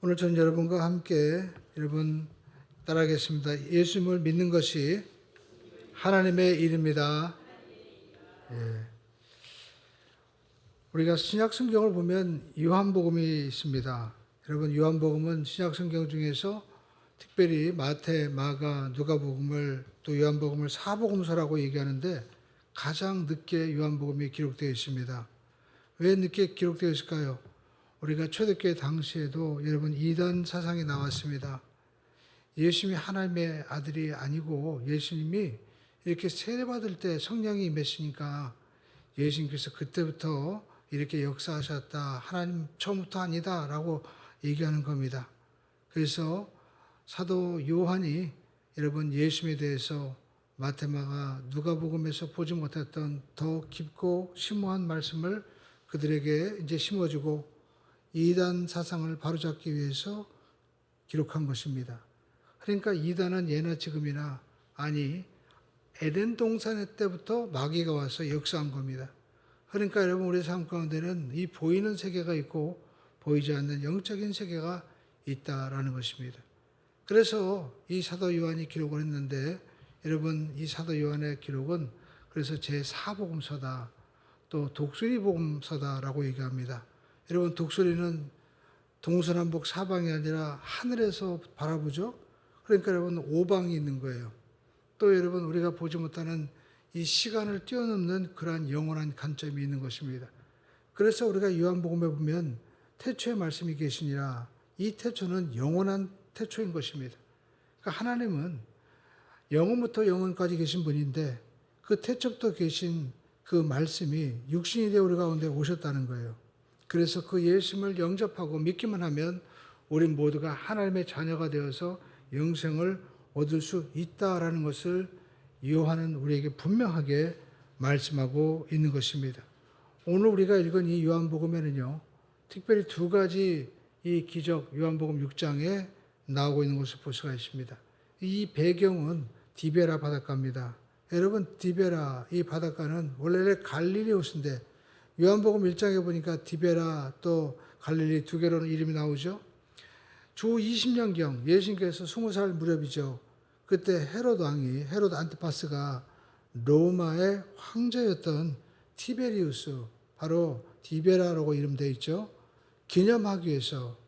오늘 전 여러분과 함께 여러분 따라하겠습니다. 예수님을 믿는 것이 하나님의 일입니다. 예. 우리가 신약 성경을 보면 요한복음이 있습니다. 여러분 요한복음은 신약 성경 중에서 특별히 마태, 마가, 누가복음을 또 요한복음을 사복음서라고 얘기하는데 가장 늦게 요한복음이 기록되어 있습니다. 왜 늦게 기록되어 있을까요? 우리가 초대교회 당시에도 여러분 이단 사상이 나왔습니다. 예수님이 하나님의 아들이 아니고 예수님이 이렇게 세례받을 때 성령이 임했으니까 예수님께서 그때부터 이렇게 역사하셨다. 하나님 처음부터 아니다 라고 얘기하는 겁니다. 그래서 사도 요한이 여러분 예수님에 대해서 마태마가 누가복음에서 보지 못했던 더 깊고 심오한 말씀을 그들에게 이제 심어주고 이단 사상을 바로잡기 위해서 기록한 것입니다. 그러니까 이단은 예나 지금이나 아니 에덴 동산 때부터 마귀가 와서 역사한 겁니다. 그러니까 여러분 우리 삶 가운데는 이 보이는 세계가 있고 보이지 않는 영적인 세계가 있다라는 것입니다. 그래서 이 사도 요한이 기록을 했는데 여러분 이 사도 요한의 기록은 그래서 제4복음서다 또 독수리 복음서다라고 얘기합니다. 여러분 독수리는 동서남북 사방이 아니라 하늘에서 바라보죠. 그러니까 여러분 오방이 있는 거예요. 또 여러분 우리가 보지 못하는 이 시간을 뛰어넘는 그러한 영원한 관점이 있는 것입니다. 그래서 우리가 요한복음에 보면 태초에 말씀이 계시니라 이 태초는 영원한 태초인 것입니다. 그러니까 하나님은 영원부터 영원까지 계신 분인데 그 태초부터 계신 그 말씀이 육신이 되어 우리 가운데 오셨다는 거예요. 그래서 그 예수님을 영접하고 믿기만 하면 우리 모두가 하나님의 자녀가 되어서 영생을 얻을 수 있다라는 것을 요한은 우리에게 분명하게 말씀하고 있는 것입니다. 오늘 우리가 읽은 이 요한복음에는요, 특별히 두 가지 이 기적 요한복음 6장에 나오고 있는 것을 볼 수가 있습니다. 이 배경은 디베라 바닷가입니다. 여러분 디베라 이 바닷가는 원래 갈릴리 호수인데 요한복음 1장에 보니까 디베라 또 갈릴리 두 개로는 이름이 나오죠. 주 20년경 예수님께서 20살 무렵이죠. 그때 헤롯 왕이 헤롯 안티파스가 로마의 황제였던 티베리우스 바로 디베라라고 이름되어 있죠. 기념하기 위해서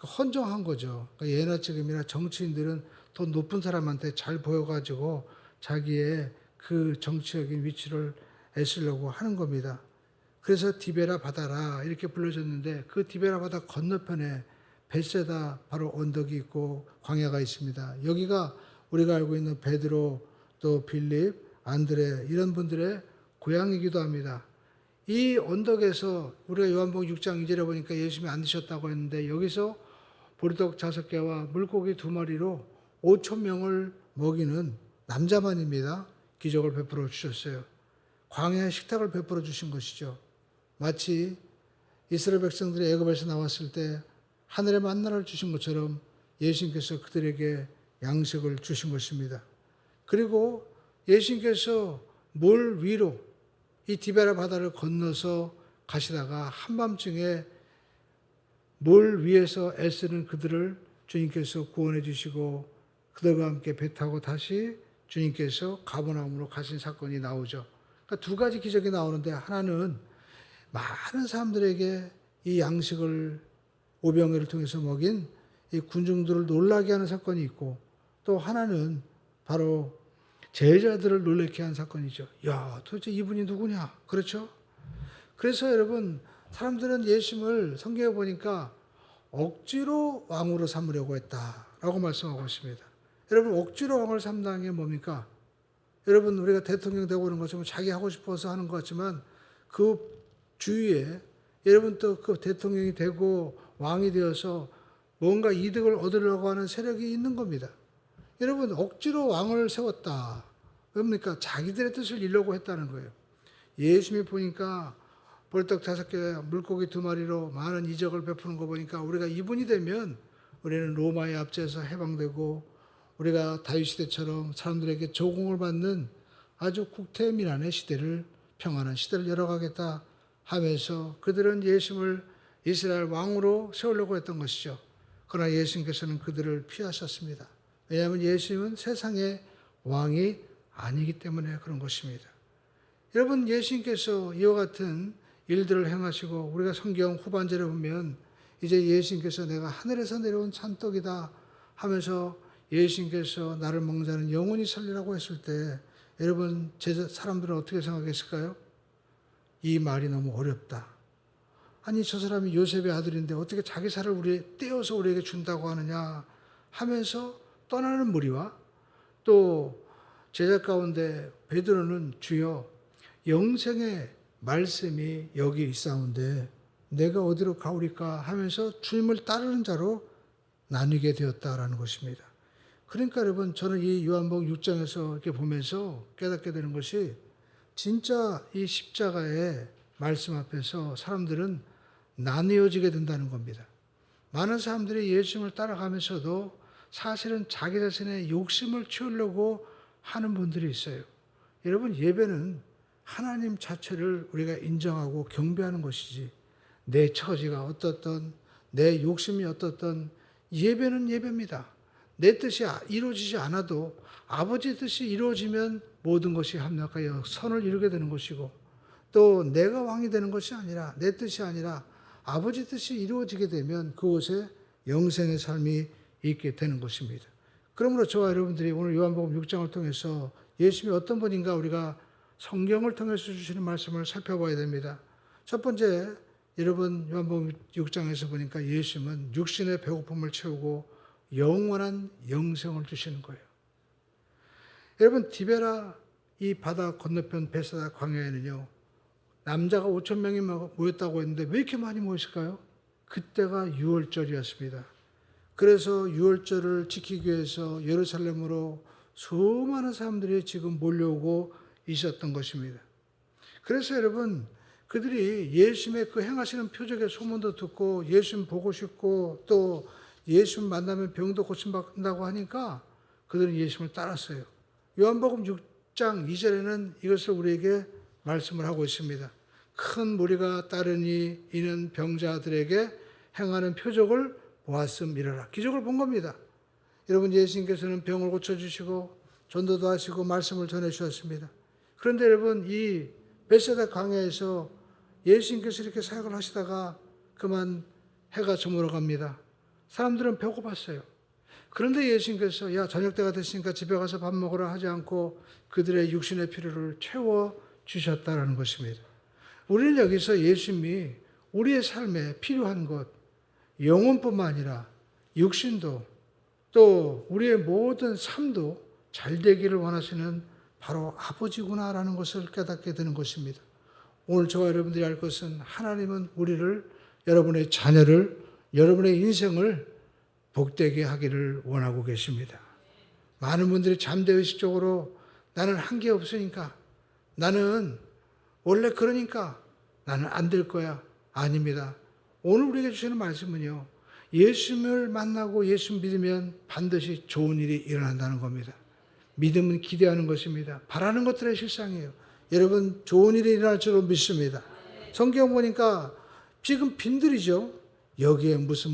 헌정한 거죠. 예나 지금이나 정치인들은 더 높은 사람한테 잘 보여가지고 자기의 그 정치적인 위치를 애쓰려고 하는 겁니다. 그래서 디베라 바다라 이렇게 불러졌는데 그 디베라 바다 건너편에 벳세다 바로 언덕이 있고 광야가 있습니다. 여기가 우리가 알고 있는 베드로 또 빌립, 안드레 이런 분들의 고향이기도 합니다. 이 언덕에서 우리가 요한복음 6장 2절에 보니까 예수님이 앉으셨다고 했는데 여기서 보리떡 5개와 물고기 2마리로 5,000명을 먹이는 남자만입니다. 기적을 베풀어 주셨어요. 광야의 식탁을 베풀어 주신 것이죠. 마치 이스라엘 백성들이 애굽에서 나왔을 때 하늘의 만나를 주신 것처럼 예수님께서 그들에게 양식을 주신 것입니다. 그리고 예수님께서 물 위로 이 디베라 바다를 건너서 가시다가 한밤중에 물 위에서 애쓰는 그들을 주님께서 구원해 주시고 그들과 함께 배 타고 다시 주님께서 가버나움으로 가신 사건이 나오죠. 그러니까 두 가지 기적이 나오는데 하나는 많은 사람들에게 이 양식을 오병이를 통해서 먹인 이 군중들을 놀라게 하는 사건이 있고 또 하나는 바로 제자들을 놀라게 한 사건이죠. 야, 도대체 이분이 누구냐? 그렇죠? 그래서 여러분 사람들은 예수님을 성경에 보니까 억지로 왕으로 삼으려고 했다라고 말씀하고 있습니다. 여러분 억지로 왕을 삼다는 게 뭡니까? 여러분 우리가 대통령 되고 그런 것처럼 자기 하고 싶어서 하는 것 같지만 그 주위에 여러분 또 그 대통령이 되고 왕이 되어서 뭔가 이득을 얻으려고 하는 세력이 있는 겁니다. 여러분 억지로 왕을 세웠다. 뭡니까? 자기들의 뜻을 이루려고 했다는 거예요. 예수님이 보니까 보리떡 5개, 물고기 2마리로 많은 이적을 베푸는 거 보니까 우리가 이분이 되면 우리는 로마의 압제에서 해방되고 우리가 다윗 시대처럼 사람들에게 조공을 받는 아주 국태민안의 시대를 평안한 시대를 열어가겠다 하면서 그들은 예수님을 이스라엘 왕으로 세우려고 했던 것이죠. 그러나 예수님께서는 그들을 피하셨습니다. 왜냐하면 예수님은 세상의 왕이 아니기 때문에 그런 것입니다. 여러분, 예수님께서 이와 같은 일들을 행하시고 우리가 성경 후반절에 보면 이제 예수님께서 내가 하늘에서 내려온 찬떡이다 하면서 예수님께서 나를 먹는 자는 영원히 살리라고 했을 때 여러분, 사람들은 어떻게 생각했을까요? 이 말이 너무 어렵다. 아니, 저 사람이 요셉의 아들인데 어떻게 자기 살을 떼어서 우리에게 준다고 하느냐 하면서 떠나는 무리와 또 제자 가운데 베드로는 주여 영생의 말씀이 여기 있사온데 내가 어디로 가오리까 하면서 주님을 따르는 자로 나뉘게 되었다라는 것입니다. 그러니까 여러분, 저는 이 요한복음 6장에서 이렇게 보면서 깨닫게 되는 것이 진짜 이 십자가의 말씀 앞에서 사람들은 나뉘어지게 된다는 겁니다. 많은 사람들이 예수님을 따라가면서도 사실은 자기 자신의 욕심을 채우려고 하는 분들이 있어요. 여러분, 예배는 하나님 자체를 우리가 인정하고 경배하는 것이지 내 처지가 어떻든 내 욕심이 어떻든 예배는 예배입니다. 내 뜻이 이루어지지 않아도 아버지 뜻이 이루어지면 모든 것이 합력하여 선을 이루게 되는 것이고 또 내가 왕이 되는 것이 아니라 내 뜻이 아니라 아버지 뜻이 이루어지게 되면 그곳에 영생의 삶이 있게 되는 것입니다. 그러므로 저와 여러분들이 오늘 요한복음 6장을 통해서 예수님이 어떤 분인가 우리가 성경을 통해서 주시는 말씀을 살펴봐야 됩니다. 첫 번째, 여러분 요한복음 6장에서 보니까 예수님은 육신의 배고픔을 채우고 영원한 영생을 주시는 거예요. 여러분, 디베라 이 바다 건너편 베사다 광야에는요, 남자가 5천 명이 모였다고 했는데 왜 이렇게 많이 모였을까요? 그때가 유월절이었습니다. 그래서 유월절을 지키기 위해서 예루살렘으로 수많은 사람들이 지금 몰려오고 있었던 것입니다. 그래서 여러분, 그들이 예수님의 그 행하시는 표적의 소문도 듣고 예수님 보고 싶고 또 예수님 만나면 병도 고침받는다고 하니까 그들은 예수님을 따랐어요. 요한복음 6장 2절에는 이것을 우리에게 말씀을 하고 있습니다. 큰 무리가 따르니 이는 병자들에게 행하는 표적을 보았음이라라. 기적을 본 겁니다. 여러분, 예수님께서는 병을 고쳐주시고 전도도 하시고 말씀을 전해주셨습니다. 그런데 여러분, 이 베세다 광야에서 예수님께서 이렇게 사역을 하시다가 그만 해가 저물어 갑니다. 사람들은 배고팠어요. 그런데 예수님께서 야, 저녁 때가 됐으니까 집에 가서 밥 먹으라 하지 않고 그들의 육신의 필요를 채워주셨다는 것입니다. 우리는 여기서 예수님이 우리의 삶에 필요한 것, 영혼뿐만 아니라 육신도 또 우리의 모든 삶도 잘 되기를 원하시는 바로 아버지구나라는 것을 깨닫게 되는 것입니다. 오늘 저와 여러분들이 알 것은 하나님은 우리를, 여러분의 자녀를, 여러분의 인생을 복되게 하기를 원하고 계십니다. 많은 분들이 잠재의식적으로 나는 한 게 없으니까, 나는 원래 그러니까 나는 안 될 거야. 아닙니다. 오늘 우리에게 주시는 말씀은요, 예수님을 만나고 예수 믿으면 반드시 좋은 일이 일어난다는 겁니다. 믿음은 기대하는 것입니다. 바라는 것들의 실상이에요. 여러분, 좋은 일이 일어날 줄로 믿습니다. 성경 보니까 지금 빈들이죠. 여기에 무슨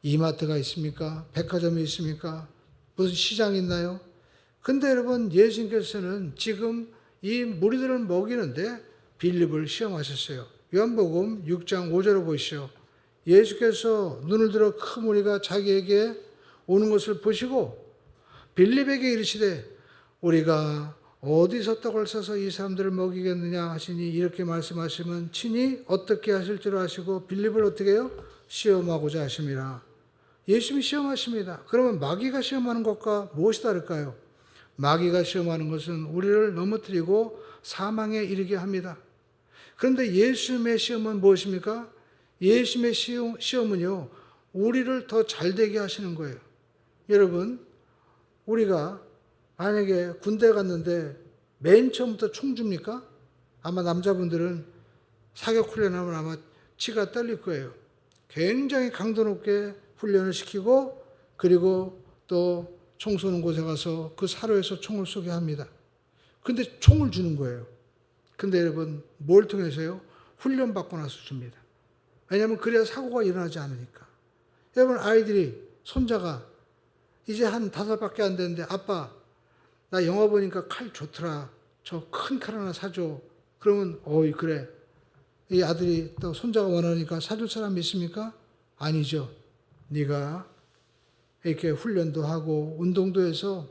이마트가 있습니까? 백화점이 있습니까? 무슨 시장이 있나요? 근데 여러분, 예수님께서는 지금 이 무리들을 먹이는데 빌립을 시험하셨어요. 요한복음 6장 5절을 보시죠. 예수께서 눈을 들어 큰 무리가 자기에게 오는 것을 보시고 빌립에게 이르시되 우리가 어디서 떡을 사서 이 사람들을 먹이겠느냐 하시니 이렇게 말씀하시면 친히 어떻게 하실 줄 아시고 빌립을 어떻게 해요? 시험하고자 하심이라. 예수님이 시험하십니다. 그러면 마귀가 시험하는 것과 무엇이 다를까요? 마귀가 시험하는 것은 우리를 넘어뜨리고 사망에 이르게 합니다. 그런데 예수님의 시험은 무엇입니까? 예수님의 시험은요, 우리를 더 잘되게 하시는 거예요. 여러분, 우리가 만약에 군대 갔는데 맨 처음부터 총 줍니까? 아마 남자분들은 사격 훈련하면 아마 치가 떨릴 거예요. 굉장히 강도 높게 훈련을 시키고 그리고 또 총 쏘는 곳에 가서 그 사로에서 총을 쏘게 합니다. 근데 총을 주는 거예요. 근데 여러분, 뭘 통해서요? 훈련 받고 나서 줍니다. 왜냐하면 그래야 사고가 일어나지 않으니까. 여러분, 아이들이 손자가 이제 한 5밖에 안 되는데 아빠 나 영화 보니까 칼 좋더라. 저 큰 칼 하나 사줘. 그러면 어이 그래. 이 아들이 또 손자가 원하니까 사줄 사람 있습니까? 아니죠. 네가 이렇게 훈련도 하고 운동도 해서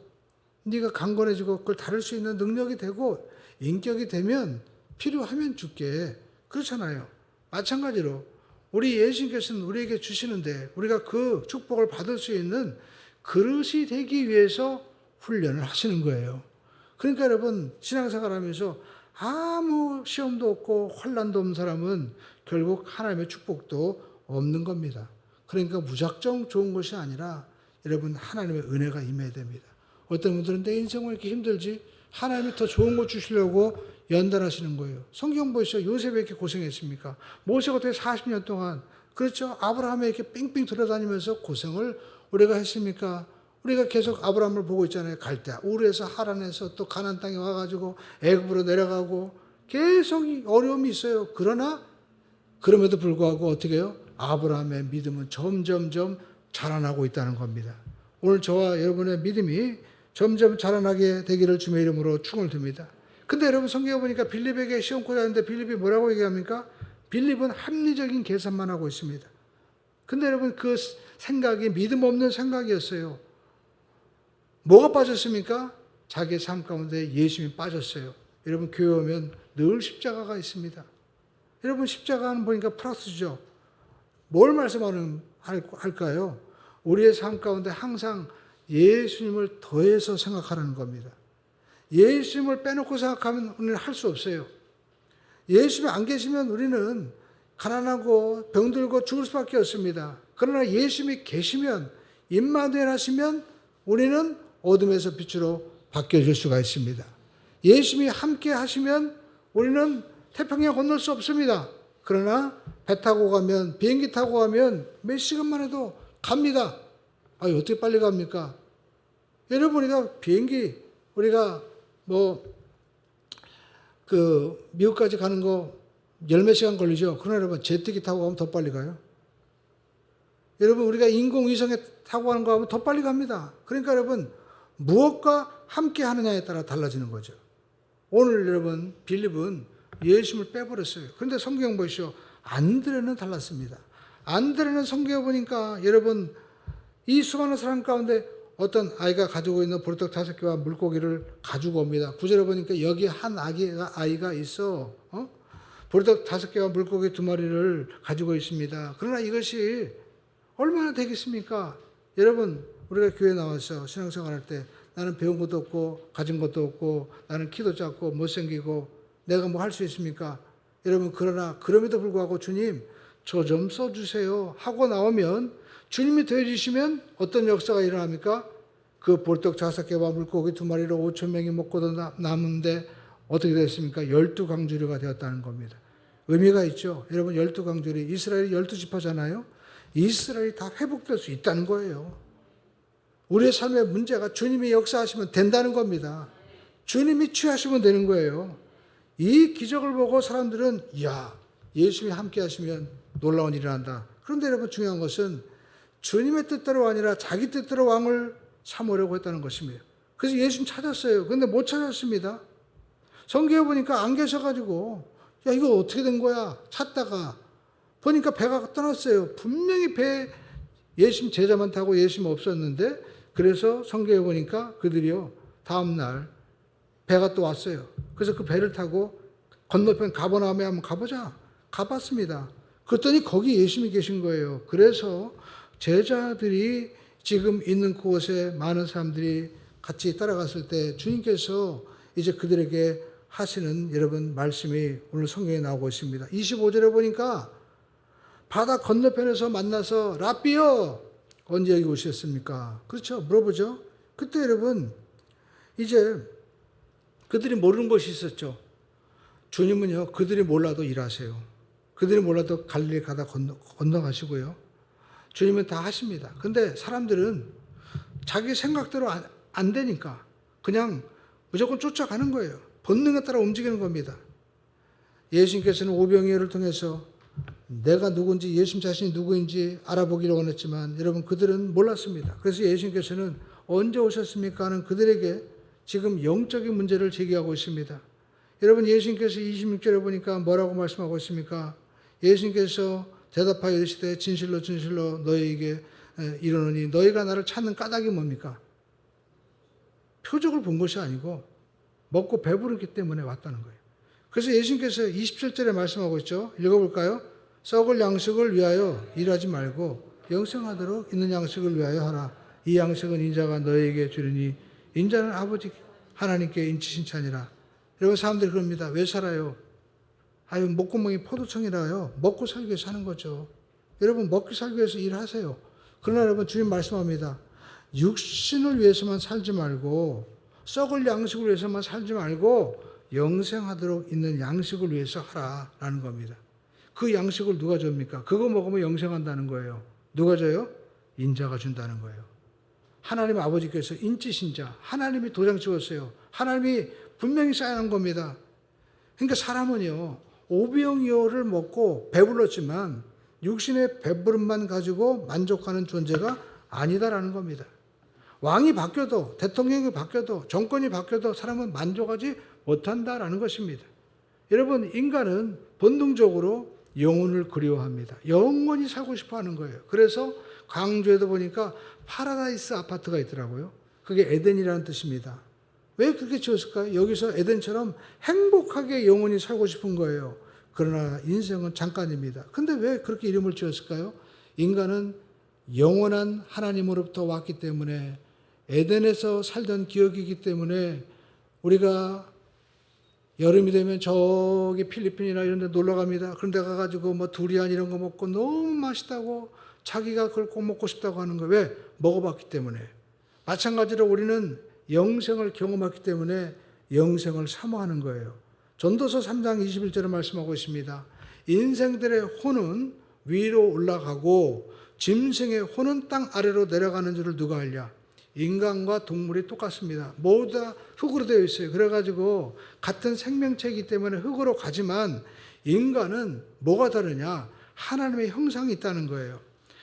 네가 강건해지고 그걸 다룰 수 있는 능력이 되고 인격이 되면 필요하면 줄게. 그렇잖아요. 마찬가지로 우리 예수님께서는 우리에게 주시는데 우리가 그 축복을 받을 수 있는 그릇이 되기 위해서 훈련을 하시는 거예요. 그러니까 여러분 신앙생활 하면서 아무 시험도 없고 환난도 없는 사람은 결국 하나님의 축복도 없는 겁니다. 그러니까 무작정 좋은 것이 아니라 여러분 하나님의 은혜가 임해야 됩니다. 어떤 분들은 내 인생은 왜 이렇게 힘들지? 하나님이 더 좋은 거 주시려고 연단하시는 거예요. 성경 보시죠. 요셉이 이렇게 고생했습니까? 모세가 어떻게 40년 동안 그렇죠. 아브라함에 이렇게 뺑뺑 돌아다니면서 고생을 우리가 했습니까? 우리가 계속 아브라함을 보고 있잖아요. 갈대 우르에서 하란에서 또 가나안 땅에 와가지고 애굽으로 내려가고 계속 어려움이 있어요. 그러나 그럼에도 불구하고 어떻게 해요? 아브라함의 믿음은 점점점 자라나고 있다는 겁니다. 오늘 저와 여러분의 믿음이 점점 자라나게 되기를 주의 이름으로 축원드립니다. 근데 여러분 성경에 보니까 빌립에게 시험고자 하는데 빌립이 뭐라고 얘기합니까? 빌립은 합리적인 계산만 하고 있습니다. 근데 여러분 그 생각이 믿음 없는 생각이었어요. 뭐가 빠졌습니까? 자기의 삶 가운데 예수님이 빠졌어요. 여러분 교회 오면 늘 십자가가 있습니다. 여러분 십자가는 보니까 플러스죠. 뭘 말씀하는 할까요? 우리의 삶 가운데 항상 예수님을 더해서 생각하라는 겁니다. 예수님을 빼놓고 생각하면 우리는 할 수 없어요. 예수님이 안 계시면 우리는 가난하고 병들고 죽을 수밖에 없습니다. 그러나 예수님이 계시면 임마누엘 하시면 우리는 어둠에서 빛으로 바뀌어질 수가 있습니다. 예수님이 함께 하시면 우리는 태평양 건널 수 없습니다. 그러나 배 타고 가면 비행기 타고 가면 몇 시간만 해도 갑니다. 어떻게 빨리 갑니까? 여러분 우리가 비행기 우리가 미국까지 가는 거 열몇 시간 걸리죠. 그러나 여러분 제트기 타고 가면 더 빨리 가요. 여러분 우리가 인공위성에 타고 가는 거 하면 더 빨리 갑니다. 그러니까 여러분 무엇과 함께 하느냐에 따라 달라지는 거죠. 오늘 여러분 빌립은 예수님을 빼버렸어요. 그런데 성경 보시죠. 안드레는 달랐습니다. 안드레는 성경에 보니까 여러분 이 수많은 사람 가운데 어떤 아이가 가지고 있는 보리떡 5개와 물고기를 가지고 옵니다. 9절에 보니까 여기 한 아이가 있어. 보리떡 5개와 물고기 2마리를 가지고 있습니다. 그러나 이것이 얼마나 되겠습니까? 여러분 우리가 교회 나와서 신앙생활 할 때 나는 배운 것도 없고 가진 것도 없고 나는 키도 작고 못생기고 내가 뭐 할 수 있습니까? 여러분 그러나 그럼에도 불구하고 주님 저 좀 써주세요 하고 나오면 주님이 더해주시면 어떤 역사가 일어납니까? 그 보리떡 5개와 물고기 2마리로 5,000명이 먹고도 남은데 어떻게 됐습니까? 12강주리가 되었다는 겁니다. 의미가 있죠. 여러분 12강주리 이스라엘이 12지파잖아요. 이스라엘이 다 회복될 수 있다는 거예요. 우리의 삶의 문제가 주님이 역사하시면 된다는 겁니다. 주님이 취하시면 되는 거예요. 이 기적을 보고 사람들은 예수님이 함께 하시면 놀라운 일이 난다. 그런데 여러분 중요한 것은 주님의 뜻대로 아니라 자기 뜻대로 왕을 삼으려고 했다는 것입니다. 그래서 예수님 찾았어요. 그런데 못 찾았습니다. 성경에 보니까 안 계셔가지고 이거 어떻게 된 거야? 찾다가 보니까 배가 떠났어요. 분명히 배에 예수님 제자만 타고 예수님 없었는데 그래서 성경에 보니까 그들이요 다음날 배가 또 왔어요. 그래서 그 배를 타고 건너편 가버나움에 한번 가보자. 가봤습니다. 그랬더니 거기 예수님이 계신 거예요. 그래서 제자들이 지금 있는 그곳에 많은 사람들이 같이 따라갔을 때 주님께서 이제 그들에게 하시는 여러분 말씀이 오늘 성경에 나오고 있습니다. 25절에 보니까 바다 건너편에서 만나서 라비여 언제 여기 오셨습니까? 그렇죠. 물어보죠. 그때 여러분 이제 그들이 모르는 것이 있었죠. 주님은요 그들이 몰라도 일하세요. 그들이 몰라도 갈릴리 가다 건너가시고요. 주님은 다 하십니다. 근데 사람들은 자기 생각대로 안 되니까 그냥 무조건 쫓아가는 거예요. 본능에 따라 움직이는 겁니다. 예수님께서는 오병이어를 통해서 내가 누구인지, 예수님 자신이 누구인지 알아보기를 원했지만 여러분 그들은 몰랐습니다. 그래서 예수님께서는 언제 오셨습니까 하는 그들에게 지금 영적인 문제를 제기하고 있습니다. 여러분 예수님께서 26절에 보니까 뭐라고 말씀하고 있습니까? 예수님께서 대답하여 이르시되 진실로 진실로 너희에게 이르노니 너희가 나를 찾는 까닭이 뭡니까? 표적을 본 것이 아니고 먹고 배부르기 때문에 왔다는 거예요. 그래서 예수님께서 27절에 말씀하고 있죠. 읽어볼까요? 썩을 양식을 위하여 일하지 말고 영생하도록 있는 양식을 위하여 하라. 이 양식은 인자가 너희에게 주리니 인자는 아버지 하나님께 인치신 차니라. 여러분 사람들이 그럽니다. 왜 살아요? 아유 목구멍이 포도청이라요. 먹고 살기 위해서 사는 거죠. 여러분 먹고 살기 위해서 일하세요. 그러나 여러분 주님 말씀합니다. 육신을 위해서만 살지 말고 썩을 양식을 위해서만 살지 말고 영생하도록 있는 양식을 위해서 하라라는 겁니다. 그 양식을 누가 줍니까? 그거 먹으면 영생한다는 거예요. 누가 줘요? 인자가 준다는 거예요. 하나님 아버지께서 인치신 자, 하나님이 도장 찍었어요. 하나님이 분명히 사인한 겁니다. 그러니까 사람은요, 오병이어를 먹고 배불렀지만 육신의 배부름만 가지고 만족하는 존재가 아니다라는 겁니다. 왕이 바뀌어도, 대통령이 바뀌어도, 정권이 바뀌어도 사람은 만족하지 못한다라는 것입니다. 여러분, 인간은 본능적으로 영혼을 그리워합니다. 영원히 살고 싶어 하는 거예요. 그래서 광주에도 보니까 파라다이스 아파트가 있더라고요. 그게 에덴이라는 뜻입니다. 왜 그렇게 지었을까요? 여기서 에덴처럼 행복하게 영원히 살고 싶은 거예요. 그러나 인생은 잠깐입니다. 근데 왜 그렇게 이름을 지었을까요? 인간은 영원한 하나님으로부터 왔기 때문에 에덴에서 살던 기억이기 때문에 우리가 여름이 되면 저기 필리핀이나 이런 데 놀러 갑니다. 그런 데 가가지고 뭐 두리안 이런 거 먹고 너무 맛있다고 자기가 그걸 꼭 먹고 싶다고 하는 거예요. 왜? 먹어봤기 때문에. 마찬가지로 우리는 영생을 경험했기 때문에 영생을 사모하는 거예요. 전도서 3장 21절에 말씀하고 있습니다. 인생들의 혼은 위로 올라가고 짐승의 혼은 땅 아래로 내려가는 줄을 누가 알랴? 인간과 동물이 똑같습니다. 모두 다 흙으로 되어 있어요. 그래가지고 같은 생명체이기 때문에 흙으로 가지만 인간은 뭐가 다르냐? 하나님의 형상이 있다는 거예요.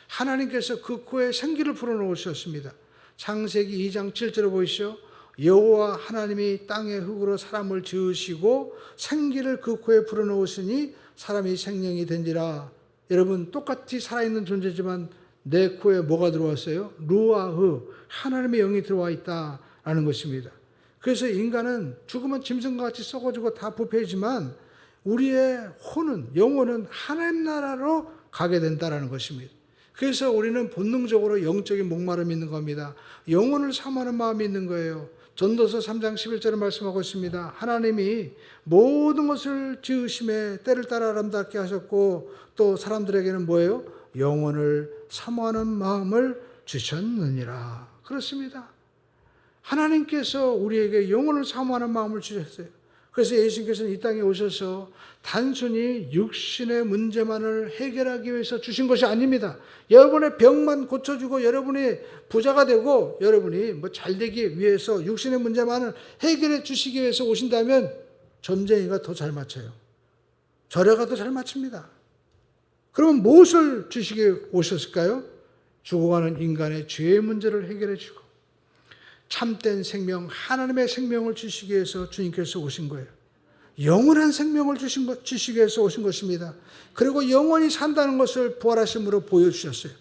하나님께서 그 코에 생기를 불어넣으셨습니다. 창세기 2장 7절에 보이시죠? 여호와 하나님이 땅의 흙으로 사람을 지으시고 생기를 그 코에 불어넣으시니 사람이 생명이 된지라. 여러분 똑같이 살아있는 존재지만 내 코에 뭐가 들어왔어요? 루아흐, 하나님의 영이 들어와 있다라는 것입니다. 그래서 인간은 죽으면 짐승과 같이 썩어지고 다 부패지만 우리의 혼은, 영혼은 하나님 나라로 가게 된다라는 것입니다. 그래서 우리는 본능적으로 영적인 목마름이 있는 겁니다. 영혼을 사모하는 마음이 있는 거예요. 전도서 3장 11절에 말씀하고 있습니다. 하나님이 모든 것을 지으심에 때를 따라 아름답게 하셨고 또 사람들에게는 뭐예요? 영혼을 사모하는 마음을 주셨느니라. 그렇습니다. 하나님께서 우리에게 영혼을 사모하는 마음을 주셨어요. 그래서 예수님께서는 이 땅에 오셔서 단순히 육신의 문제만을 해결하기 위해서 주신 것이 아닙니다. 여러분의 병만 고쳐주고 여러분이 부자가 되고 여러분이 뭐 잘되기 위해서 육신의 문제만을 해결해 주시기 위해서 오신다면 점쟁이가 더 잘 맞춰요. 절여가 더 잘 맞춥니다. 그러면 무엇을 주시기 오셨을까요? 죽어가는 인간의 죄의 문제를 해결해 주고 참된 생명, 하나님의 생명을 주시기 위해서 주님께서 오신 거예요. 영원한 생명을 주시기 위해서 오신 것입니다. 그리고 영원히 산다는 것을 부활하심으로 보여주셨어요.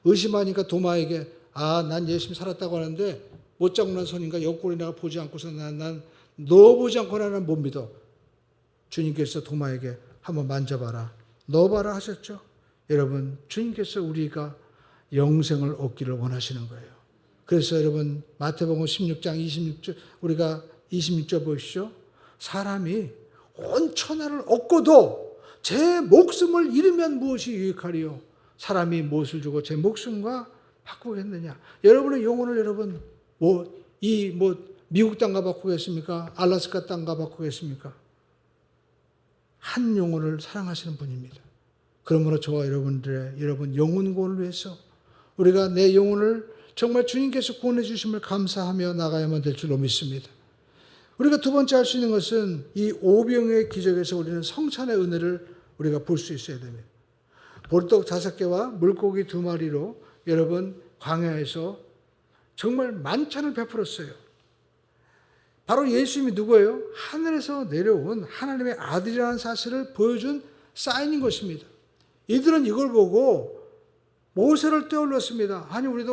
의심하니까 도마에게 난 예수님 살았다고 하는데 못 잡고 난 손인가 옆구리 내가 보지 않고서 난 너 보지 않고 나는 못 믿어. 주님께서 도마에게 한번 만져봐라. 넣어봐라 하셨죠. 여러분 주님께서 우리가 영생을 얻기를 원하시는 거예요. 그래서 여러분 마태복음 16장 26절 우리가 26절 보시죠. 사람이 온 천하를 얻고도 제 목숨을 잃으면 무엇이 유익하리요? 사람이 무엇을 주고 제 목숨과 바꾸겠느냐? 여러분의 영혼을 여러분 미국 땅과 바꾸겠습니까? 알래스카 땅과 바꾸겠습니까? 한 영혼을 사랑하시는 분입니다. 그러므로 저와 여러분 영혼 구원을 위해서 우리가 내 영혼을 정말 주님께서 구원해 주심을 감사하며 나가야만 될 줄로 믿습니다. 우리가 두 번째 할 수 있는 것은 이 오병의 기적에서 우리는 성찬의 은혜를 우리가 볼 수 있어야 됩니다. 보리떡 5개와 물고기 2마리로 여러분 광야에서 정말 만찬을 베풀었어요. 바로 예수님이 누구예요? 하늘에서 내려온 하나님의 아들이라는 사실을 보여준 사인인 것입니다. 이들은 이걸 보고 모세를 떠올렸습니다. 아니 우리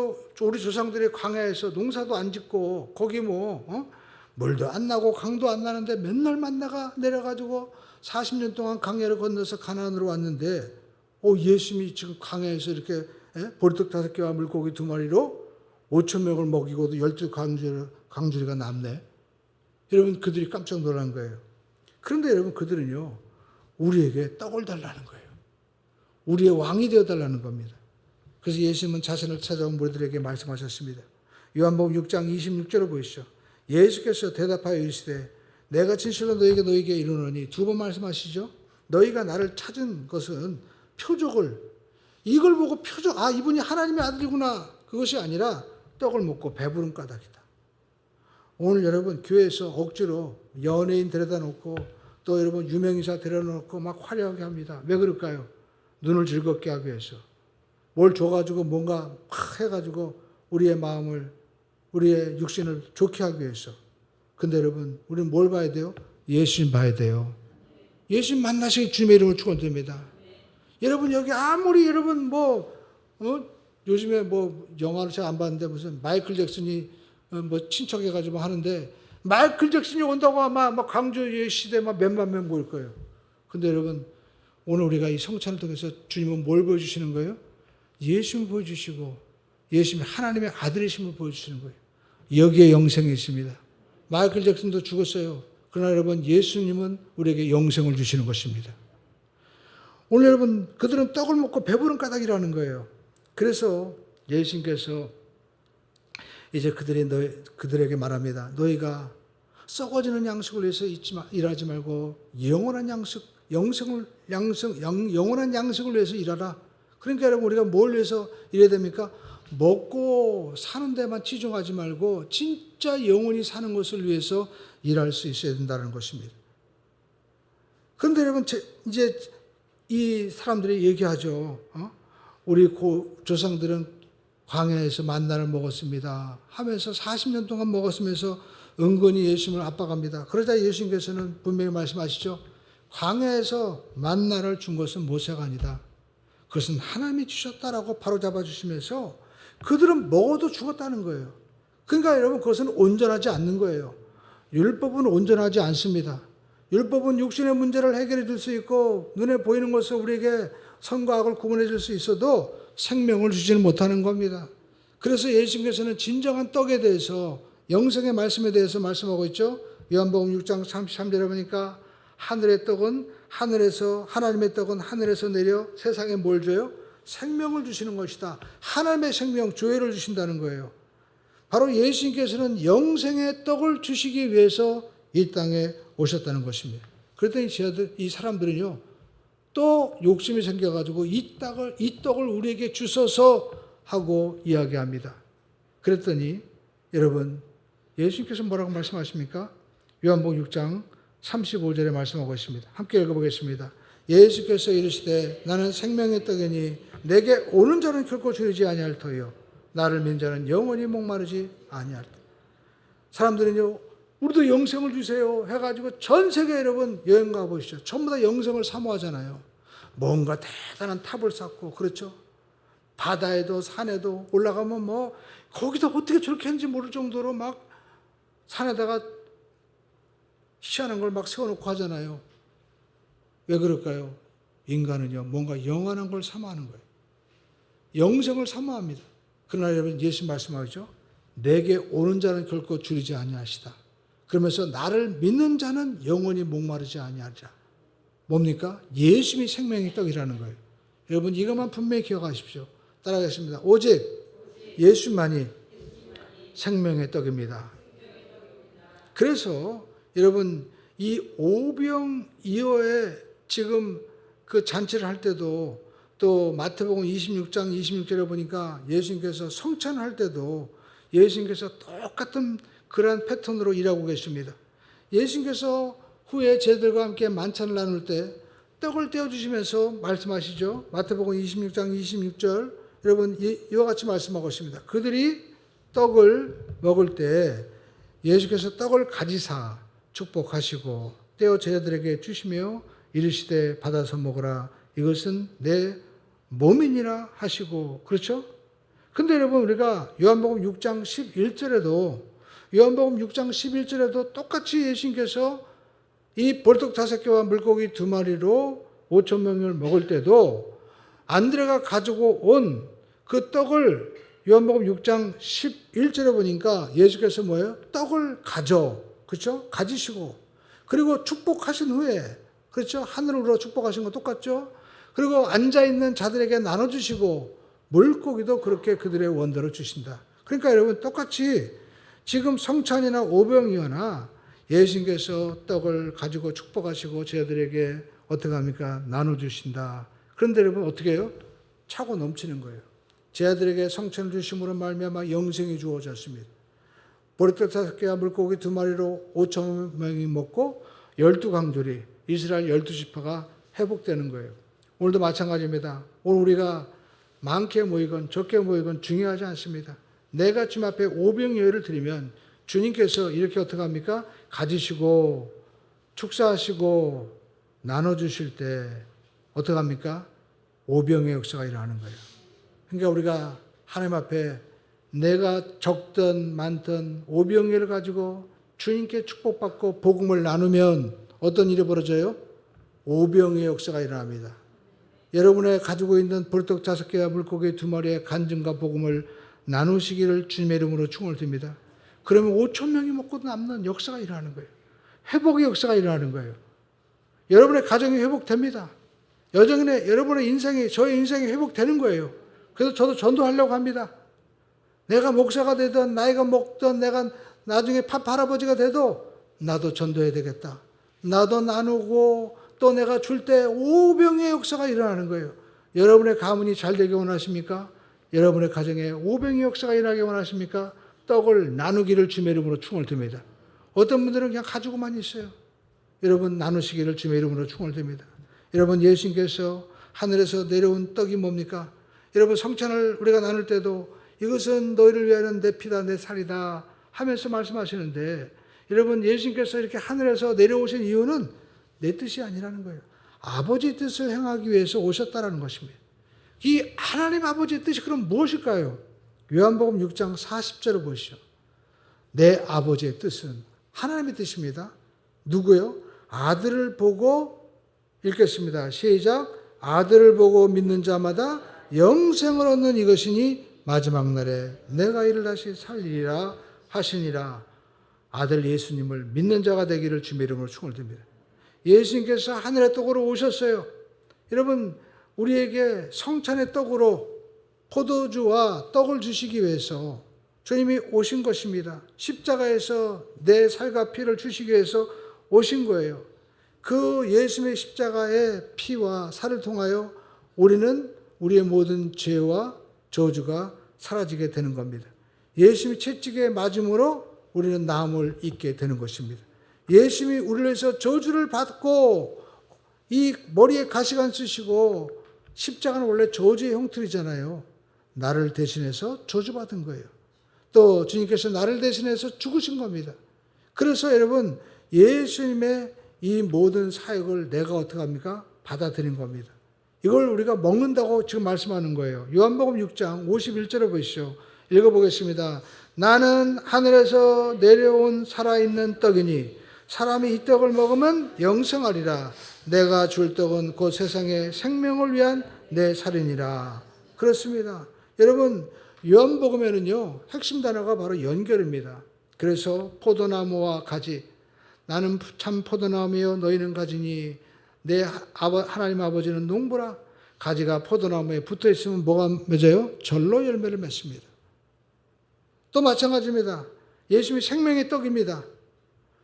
조상들이 광야에서 농사도 안 짓고 거기 물도 안 나고 강도 안 나는데 맨날 만나가 내려가지고 40년 동안 강야를 건너서 가나안으로 왔는데 예수님이 지금 강야에서 이렇게 보리떡 5개와 물고기 2마리로 5천 명을 먹이고도 12강주리가 남네. 여러분 그들이 깜짝 놀란 거예요. 그런데 여러분 그들은요 우리에게 떡을 달라는 거예요. 우리의 왕이 되어달라는 겁니다. 그래서 예수님은 자신을 찾아온 무리들에게 말씀하셨습니다. 요한복음 6장 26절을 보시죠. 예수께서 대답하여 이르시되 내가 진실로 너에게 이르노니 2번 말씀하시죠. 너희가 나를 찾은 것은 표적을 이걸 보고 이분이 하나님의 아들이구나 그것이 아니라 떡을 먹고 배부른 까닭이다. 오늘 여러분 교회에서 억지로 연예인 데려다 놓고 또 여러분 유명인사 데려다 놓고 막 화려하게 합니다. 왜 그럴까요? 눈을 즐겁게 하기 위해서. 뭘 줘가지고 뭔가 막 해가지고 우리의 마음을 우리의 육신을 좋게 하기 위해서. 근데 여러분 우리는 뭘 봐야 돼요? 예수님 봐야 돼요. 예수님 만나시기 주님의 이름을 축원드립니다. 여러분 여기 아무리 여러분 요즘에 영화를 잘 안 봤는데 무슨 마이클 잭슨이 친척해가지고 하는데 마이클 잭슨이 온다고 아마 광주 시대 몇만 명 모일 거예요. 근데 여러분 오늘 우리가 이 성찬을 통해서 주님은 뭘 보여주시는 거예요? 예수님을 보여주시고 예수님이 하나님의 아들이심을 보여주시는 거예요. 여기에 영생이 있습니다. 마이클 잭슨도 죽었어요. 그러나 여러분 예수님은 우리에게 영생을 주시는 것입니다. 오늘 여러분 그들은 떡을 먹고 배부른 까닭이라는 거예요. 그래서 예수님께서 이제 그들에게 말합니다. 너희가 썩어지는 양식을 위해서 일하지 말고 영원한 양식을 위해서 일하라. 그러니까 여러분 우리가 뭘 위해서 일해야 됩니까? 먹고 사는 데만 치중하지 말고 진짜 영원히 사는 것을 위해서 일할 수 있어야 된다는 것입니다. 그런데 여러분 이제 이 사람들이 얘기하죠. 우리 조상들은 광야에서 만나를 먹었습니다 하면서 40년 동안 먹었으면서 은근히 예수님을 압박합니다. 그러자 예수님께서는 분명히 말씀하시죠. 광야에서 만나를 준 것은 모세가 아니다. 그것은 하나님이 주셨다라고 바로 잡아주시면서 그들은 먹어도 죽었다는 거예요. 그러니까 여러분 그것은 온전하지 않는 거예요. 율법은 온전하지 않습니다. 율법은 육신의 문제를 해결해 줄 수 있고 눈에 보이는 것을 우리에게 선과 악을 구분해 줄 수 있어도 생명을 주지는 못하는 겁니다. 그래서 예수님께서는 진정한 떡에 대해서 영생의 말씀에 대해서 말씀하고 있죠. 요한복음 6장 33절에 보니까 하나님의 떡은 하늘에서 내려 세상에 뭘 줘요? 생명을 주시는 것이다. 하나님의 생명, 조회를 주신다는 거예요. 바로 예수님께서는 영생의 떡을 주시기 위해서 이 땅에 오셨다는 것입니다. 그랬더니 이 사람들은요, 또 욕심이 생겨가지고 이 떡을 우리에게 주소서 하고 이야기합니다. 그랬더니 여러분, 예수님께서 뭐라고 말씀하십니까? 요한복음 6장 35절에 말씀하고 있습니다. 함께 읽어보겠습니다. 예수께서 이르시되 나는 생명의 떡이니 내게 오는 자는 결코 줄이지 아니할 터요 나를 믿는 자는 영원히 목마르지 아니할 터. 사람들은요, 우리도 영생을 주세요 해가지고 전 세계 여러분 여행 가보시죠. 전부 다 영생을 사모하잖아요. 뭔가 대단한 탑을 쌓고, 그렇죠? 바다에도 산에도 올라가면 거기다 어떻게 저렇게 했는지 모를 정도로 막 산에다가 희한한 걸 막 세워놓고 하잖아요. 왜 그럴까요? 인간은요, 뭔가 영원한 걸 사모하는 거예요. 영생을 사모합니다. 그러나 여러분, 예수 말씀하죠. 내게 오는 자는 결코 줄이지 아니하시다. 그러면서 나를 믿는 자는 영원히 목마르지 아니하리라. 뭡니까? 예수님이 생명의 떡이라는 거예요. 여러분, 이것만 분명히 기억하십시오. 따라가겠습니다. 오직 예수만이 생명의 떡입니다. 그래서 여러분, 이 오병이어의 지금 그 잔치를 할 때도, 또 마태복음 26장 26절에 보니까 예수님께서 성찬할 때도 예수님께서 똑같은 그러한 패턴으로 일하고 계십니다. 예수님께서 후에 제자들과 함께 만찬을 나눌 때 떡을 떼어주시면서 말씀하시죠. 마태복음 26장 26절 여러분 이와 같이 말씀하고 있습니다. 그들이 떡을 먹을 때 예수께서 떡을 가지사 축복하시고 떼어 제자들에게 주시며 이르시되 받아서 먹으라 이것은 내 몸이니라 하시고 그렇죠? 근데 여러분 우리가 요한복음 6장 11절에도 똑같이 예수님께서 이 보리떡 5개와 물고기 2마리로 5천 명을 먹을 때도 안드레가 가지고 온 그 떡을 요한복음 6장 11절에 보니까 예수께서 뭐예요? 떡을 그렇죠? 가지시고 그리고 축복하신 후에 그렇죠? 하늘으로 축복하신 거 똑같죠? 그리고 앉아있는 자들에게 나눠주시고 물고기도 그렇게 그들의 원대로 주신다. 그러니까 여러분 똑같이 지금 성찬이나 오병이어나 예수님께서 떡을 가지고 축복하시고 제자들에게 어떻게 합니까? 나눠주신다. 그런데 여러분 어떻게 해요? 차고 넘치는 거예요. 제자들에게 성찬을 주심으로 말미암아 영생이 주어졌습니다. 보리떡 5개와 물고기 2마리로 5천 명이 먹고 12강졸이 이스라엘 12지파가 회복되는 거예요. 오늘도 마찬가지입니다. 오늘 우리가 많게 모이건 적게 모이건 중요하지 않습니다. 내가 주님 앞에 오병이어를 드리면 주님께서 이렇게 어떻게 합니까? 가지시고 축사하시고 나눠주실 때 어떻게 합니까? 오병의 역사가 일어나는 거예요. 그러니까 우리가 하나님 앞에 내가 적든 많든 오병이어를 가지고 주님께 축복받고 복음을 나누면 어떤 일이 벌어져요? 오병의 역사가 일어납니다. 여러분의 가지고 있는 보리떡 5개와 물고기 2마리의 간증과 복음을 나누시기를 주님의 이름으로 축원을 드립니다. 그러면 5천 명이 먹고 남는 역사가 일어나는 거예요. 회복의 역사가 일어나는 거예요. 여러분의 가정이 회복됩니다. 여러분의 인생이 저의 인생이 회복되는 거예요. 그래서 저도 전도하려고 합니다. 내가 목사가 되든 나이가 먹든 내가 나중에 할아버지가 돼도 나도 전도해야 되겠다. 나도 나누고 또 내가 줄 때 오병의 역사가 일어나는 거예요. 여러분의 가문이 잘 되기 원하십니까? 여러분의 가정에 오병의 역사가 일어나기 원하십니까? 떡을 나누기를 주님의 이름으로 축원을 드립니다. 어떤 분들은 그냥 가지고만 있어요. 여러분 나누시기를 주님의 이름으로 축원을 드립니다. 여러분 예수님께서 하늘에서 내려온 떡이 뭡니까? 여러분 성찬을 우리가 나눌 때도 이것은 너희를 위하여 내 피다 내 살이다 하면서 말씀하시는데 여러분 예수님께서 이렇게 하늘에서 내려오신 이유는 내 뜻이 아니라는 거예요. 아버지의 뜻을 행하기 위해서 오셨다라는 것입니다. 이 하나님 아버지의 뜻이 그럼 무엇일까요? 요한복음 6장 40절을 보시죠. 내 아버지의 뜻은 하나님의 뜻입니다. 누구요? 아들을 보고 읽겠습니다. 시작. 아들을 보고 믿는 자마다 영생을 얻는 이것이니 마지막 날에 내가 이를 다시 살리리라 하시니라. 아들 예수님을 믿는 자가 되기를 주님의 이름으로 축원을 드립니다. 예수님께서 하늘의 떡으로 오셨어요. 여러분 우리에게 성찬의 떡으로 포도주와 떡을 주시기 위해서 주님이 오신 것입니다. 십자가에서 내 살과 피를 주시기 위해서 오신 거예요. 그 예수님의 십자가의 피와 살을 통하여 우리는 우리의 모든 죄와 저주가 사라지게 되는 겁니다. 예수님이 채찍에 맞음으로 우리는 나음을 입게 되는 것입니다. 예수님이 우리를 위해서 저주를 받고 이 머리에 가시관 쓰시고 십자가는 원래 저주의 형틀이잖아요. 나를 대신해서 저주받은 거예요. 또 주님께서 나를 대신해서 죽으신 겁니다. 그래서 여러분 예수님의 이 모든 사역을 내가 어떻게 합니까? 받아들인 겁니다. 이걸 우리가 먹는다고 지금 말씀하는 거예요. 요한복음 6장 51절을 보시죠. 읽어보겠습니다. 나는 하늘에서 내려온 살아있는 떡이니 사람이 이 떡을 먹으면 영생하리라. 내가 줄 떡은 곧 세상의 생명을 위한 내 살이니라. 그렇습니다. 여러분 요한복음에는요 핵심 단어가 바로 연결입니다. 그래서 포도나무와 가지 나는 참 포도나무여 너희는 가지니 내 하나님 아버지는 농부라. 가지가 포도나무에 붙어 있으면 뭐가 맺어요? 절로 열매를 맺습니다. 또 마찬가지입니다. 예수님이 생명의 떡입니다.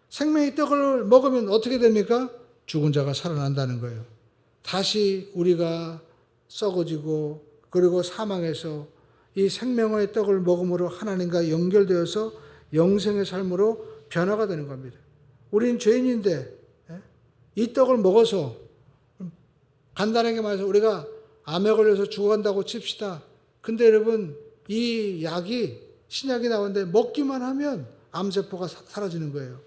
생명의 떡을 먹으면 어떻게 됩니까? 죽은 자가 살아난다는 거예요. 다시 우리가 썩어지고 그리고 사망해서 이 생명의 떡을 먹음으로 하나님과 연결되어서 영생의 삶으로 변화가 되는 겁니다. 우리는 죄인인데 이 떡을 먹어서 간단하게 말해서 우리가 암에 걸려서 죽어간다고 칩시다. 근데 여러분 이 약이 신약이 나오는데 먹기만 하면 암세포가 사라지는 거예요.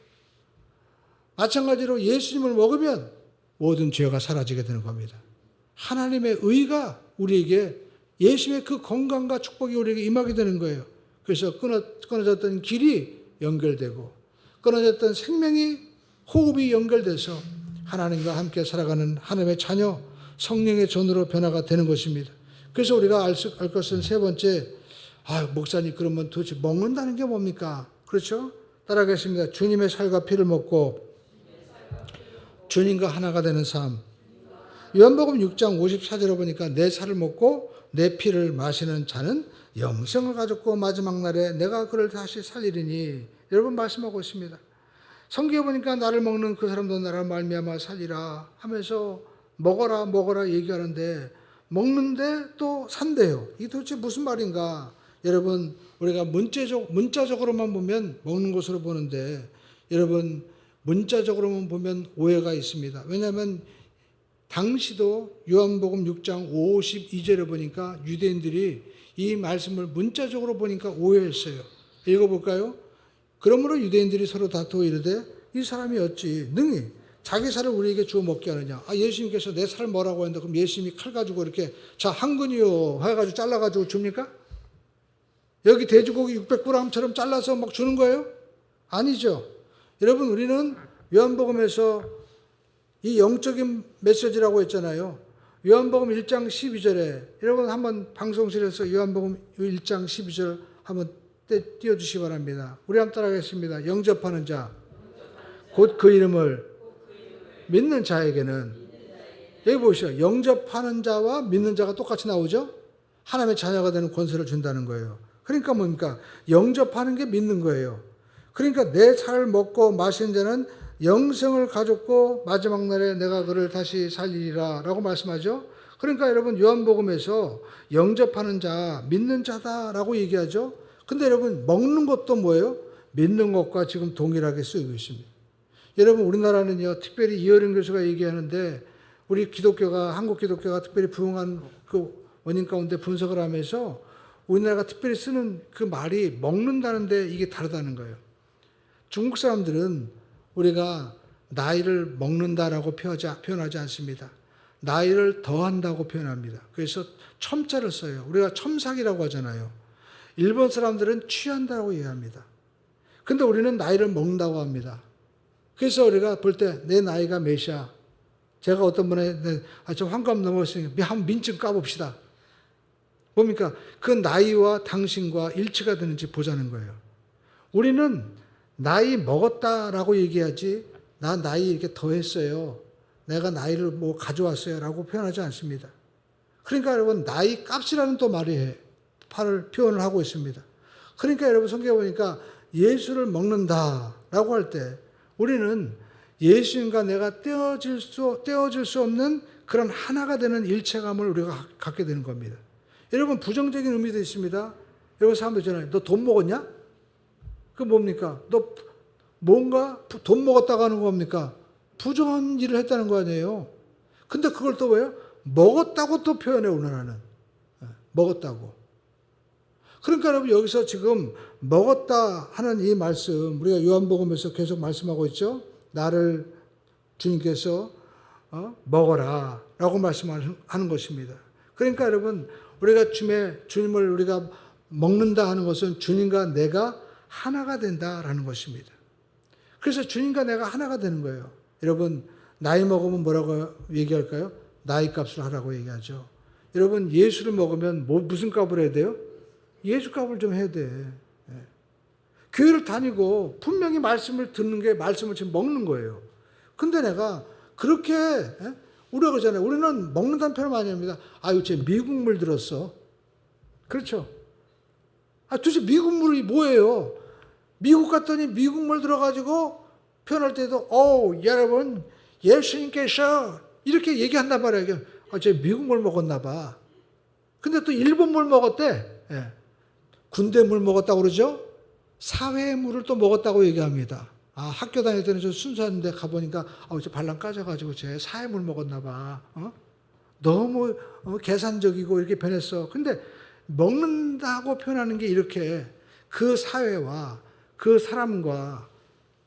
마찬가지로 예수님을 먹으면 모든 죄가 사라지게 되는 겁니다. 하나님의 의가 우리에게 예수님의 그 건강과 축복이 우리에게 임하게 되는 거예요. 그래서 끊어졌던 길이 연결되고 끊어졌던 생명이 호흡이 연결돼서 하나님과 함께 살아가는 하나님의 자녀 성령의 전으로 변화가 되는 것입니다. 그래서 우리가 알 것은 세 번째, 목사님 그러면 도대체 먹는다는 게 뭡니까? 그렇죠? 따라하겠습니다. 주님의 살과 피를 먹고 주님과 하나가 되는 삶. 요한복음 6장 54절에 보니까 내 살을 먹고 내 피를 마시는 자는 영생을 가졌고 마지막 날에 내가 그를 다시 살리리니 여러분 말씀하고 있습니다. 성경에 보니까 나를 먹는 그 사람도 나를 말미암아 살리라 하면서 먹어라 얘기하는데 먹는데 또 산대요. 이게 도대체 무슨 말인가? 여러분 우리가 문자적으로만 보면 먹는 것으로 보는데 여러분 문자적으로만 보면 오해가 있습니다. 왜냐하면 당시도 요한복음 6장 52절에 보니까 유대인들이 이 말씀을 문자적으로 보니까 오해했어요. 읽어볼까요? 그러므로 유대인들이 서로 다투어 이르되 이 사람이 어찌 능히 자기 살을 우리에게 주어 먹게 하느냐. 예수님께서 내 살을 뭐라고 했는데 그럼 예수님이 칼 가지고 이렇게 자 한 근이요 해가지고 잘라가지고 줍니까? 여기 돼지고기 600g처럼 잘라서 막 주는 거예요? 아니죠. 여러분 우리는 요한복음에서 이 영적인 메시지라고 했잖아요. 요한복음 1장 12절에 여러분 한번 방송실에서 요한복음 1장 12절 한번 띄워주시기 바랍니다. 우리 한번 따라하겠습니다. 영접하는 자 곧 그 이름을 믿는 자에게는 여기 보시죠. 영접하는 자와 믿는 자가 똑같이 나오죠. 하나님의 자녀가 되는 권세를 준다는 거예요. 그러니까 뭡니까? 영접하는 게 믿는 거예요. 그러니까 내 살을 먹고 마시는 자는 영생을 가졌고 마지막 날에 내가 그를 다시 살리리라 라고 말씀하죠. 그러니까 여러분 요한복음에서 영접하는 자, 믿는 자다라고 얘기하죠. 근데 여러분 먹는 것도 뭐예요? 믿는 것과 지금 동일하게 쓰이고 있습니다. 여러분 우리나라는요 특별히 이어린 교수가 얘기하는데 우리 기독교가 한국 기독교가 특별히 부흥한 그 원인 가운데 분석을 하면서 우리나라가 특별히 쓰는 그 말이 먹는다는데 이게 다르다는 거예요. 중국 사람들은 우리가 나이를 먹는다라고 표현하지 않습니다. 나이를 더한다고 표현합니다. 그래서 첨자를 써요. 우리가 첨삭이라고 하잖아요. 일본 사람들은 취한다고 얘기합니다. 근데 우리는 나이를 먹는다고 합니다. 그래서 우리가 볼 때 내 나이가 몇이야? 제가 어떤 분에 저 환갑 넘었으니까 한번 민증 까봅시다. 뭡니까? 그 나이와 당신과 일치가 되는지 보자는 거예요. 우리는 나이 먹었다라고 얘기하지 나 나이 이렇게 더했어요. 내가 나이를 뭐 가져왔어요 라고 표현하지 않습니다. 그러니까 여러분 나이 값이라는 또 말을 표현을 하고 있습니다. 그러니까 여러분 성경에 보니까 예수를 먹는다라고 할 때 우리는 예수님과 내가 떼어질 수 없는 그런 하나가 되는 일체감을 우리가 갖게 되는 겁니다. 여러분 부정적인 의미도 있습니다. 여러분 사람들 있잖아요. 너 돈 먹었냐? 그 뭡니까? 너 뭔가 돈 먹었다고 하는 거 뭡니까? 부정한 일을 했다는 거 아니에요. 근데 그걸 또 왜요? 먹었다고 또 표현해 우리나라는. 먹었다고. 그러니까 여러분 여기서 지금 먹었다 하는 이 말씀 우리가 요한복음에서 계속 말씀하고 있죠. 나를 주님께서 먹어라 라고 말씀하는 것입니다. 그러니까 여러분 우리가 주님을 우리가 먹는다 하는 것은 주님과 내가 하나가 된다라는 것입니다. 그래서 주님과 내가 하나가 되는 거예요. 여러분 나이 먹으면 뭐라고 얘기할까요? 나이 값을 하라고 얘기하죠. 여러분 예수를 먹으면 무슨 값을 해야 돼요? 예수 값을 좀 해야 돼. 교회를 다니고 분명히 말씀을 듣는 게 말씀을 지금 먹는 거예요. 근데 내가 그렇게 우리가 그러잖아요. 우리는 먹는다는 표현 많이 합니다. 아유 쟤 미국물 들었어. 그렇죠. 도대체 미국물이 뭐예요? 미국 갔더니 미국물 들어가지고 표현할 때도 여러분 예수님께서 이렇게 얘기한단 말이에요. 쟤 미국물 먹었나 봐. 근데 또 일본물 먹었대. 군대물 먹었다고 그러죠? 사회의 물을 또 먹었다고 얘기합니다. 학교 다닐 때는 좀 순수한데 가보니까 저 발랑 까져가지고 쟤 사회물 먹었나 봐. 너무 계산적이고 이렇게 변했어. 근데 먹는다고 표현하는 게 이렇게 그 사회와 그 사람과